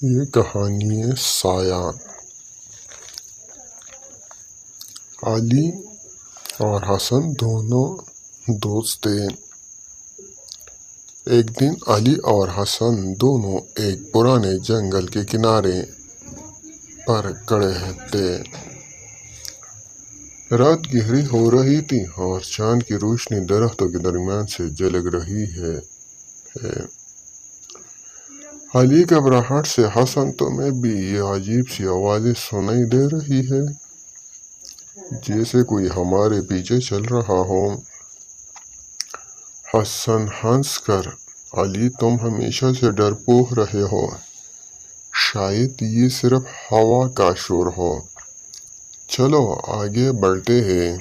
یہ کہانی ہے سایہ۔ علی اور حسن دونوں دوست تھے۔ ایک دن علی اور حسن دونوں ایک پرانے جنگل کے کنارے پر کھڑے تھے۔ رات گہری ہو رہی تھی اور چاند کی روشنی درختوں کے درمیان سے جھلک رہی ہے۔ علی گھبراہٹ سے حسن تمہیں بھی یہ عجیب سی آوازیں سنائی دے رہی ہے، جیسے کوئی ہمارے پیچھے چل رہا ہو۔ حسن ہنس کر، علی تم ہمیشہ سے ڈرپوک رہے ہو، شاید یہ صرف ہوا کا شور ہو، چلو آگے بڑھتے ہیں۔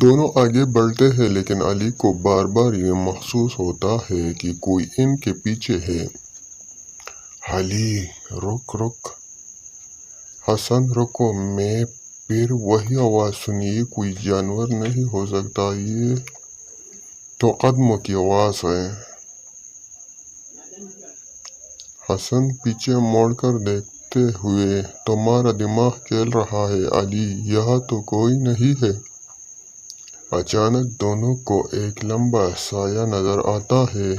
دونوں آگے بڑھتے ہیں لیکن علی کو بار بار یہ محسوس ہوتا ہے کہ کوئی ان کے پیچھے ہے۔ علی رک رک، حسن رکو، میں پھر وہی آواز سنی، یہ کوئی جانور نہیں ہو سکتا، یہ تو قدموں کی آواز ہے۔ حسن پیچھے مڑ کر دیکھتے ہوئے، تمہارا دماغ کھیل رہا ہے علی، یہاں تو کوئی نہیں ہے۔ اچانک دونوں کو ایک لمبا سایہ نظر آتا ہے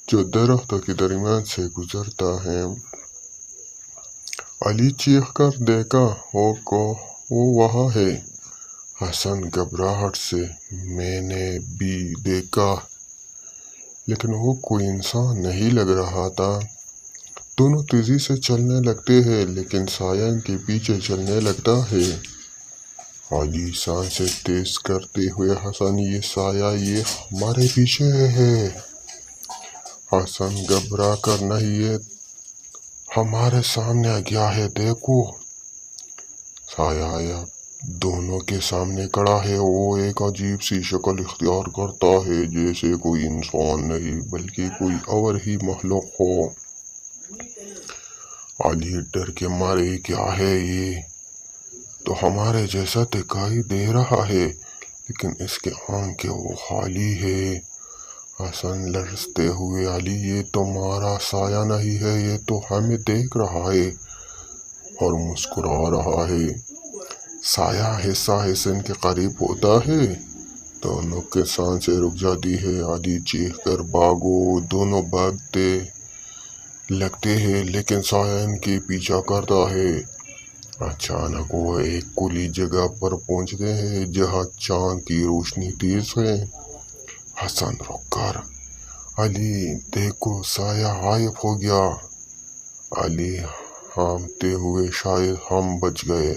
جو درختوں کے درمیان سے گزرتا ہے۔ علی چیخ کر دیکھا، وہ وہاں ہے۔ حسن گھبراہٹ سے، میں نے بھی دیکھا، لیکن وہ کوئی انسان نہیں لگ رہا تھا۔ دونوں تیزی سے چلنے لگتے ہیں لیکن سایہ ان کے پیچھے چلنے لگتا ہے۔ علی سانسیں تیز کرتے ہوئے، حسن یہ سایہ یہ ہمارے پیچھے ہے۔ حسن گھبرا کر، نہیں، یہ ہمارے سامنے آ گیا ہے، دیکھو۔ سایہ دونوں کے سامنے کھڑا ہے، وہ ایک عجیب سی شکل اختیار کرتا ہے، جیسے کوئی انسان نہیں بلکہ کوئی اور ہی مخلوق ہو۔ علی ڈر کے مارے، کیا ہے یہ؟ تو ہمارے جیسا دکھائی دے رہا ہے لیکن اس کے آنکھیں وہ خالی ہے۔ حسن لرزتے ہوئے، علی یہ تمہارا سایہ نہیں ہے، یہ تو ہمیں دیکھ رہا ہے اور مسکرا رہا ہے۔ سایہ حصہ ان کے قریب ہوتا ہے، دونوں کی سانسیں رک جاتی ہے۔ علی چیخ کر، بھاگو! دونوں بھاگتے لگتے ہیں لیکن سایہ ان کے پیچھا کرتا ہے۔ اچانک وہ ایک کھلی جگہ پر پہنچتے ہیں جہاں چاند کی روشنی تیز ہے۔ حسن رک کر، علی دیکھو، سایہ غائب ہو گیا۔ علی ہانپتے ہوئے، شاید ہم بچ گئے۔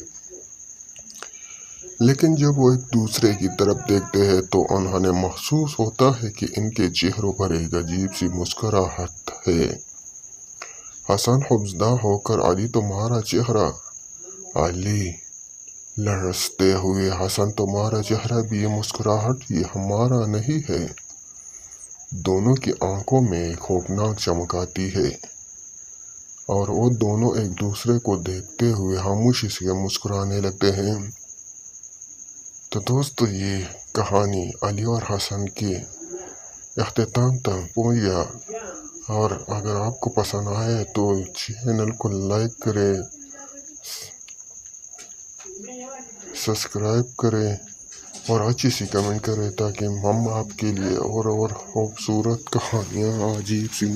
لیکن جب وہ ایک دوسرے کی طرف دیکھتے ہیں تو انہیں محسوس ہوتا ہے کہ ان کے چہروں پر ایک عجیب سی مسکراہٹ ہے۔ حسن خوفزدہ ہو کر، علی تمہارا چہرہ؟ علی لرزتے ہوئے، حسن تمہارا چہرہ بھی، یہ مسکراہٹ یہ ہمارا نہیں ہے۔ دونوں کی آنکھوں میں ایک خوفناک چمک آتی ہے اور وہ دونوں ایک دوسرے کو دیکھتے ہوئے خاموشی سے مسکرانے لگتے ہیں۔ تو دوستو، یہ کہانی علی اور حسن کے اختتام تک پہنچ گیا، اور اگر آپ کو پسند آئے تو چینل کو لائک کریں، سبسکرائب کریں اور اچھی سی کمنٹ کریں تاکہ ہم آپ کے لیے اور خوبصورت کہانیاں عجیب سی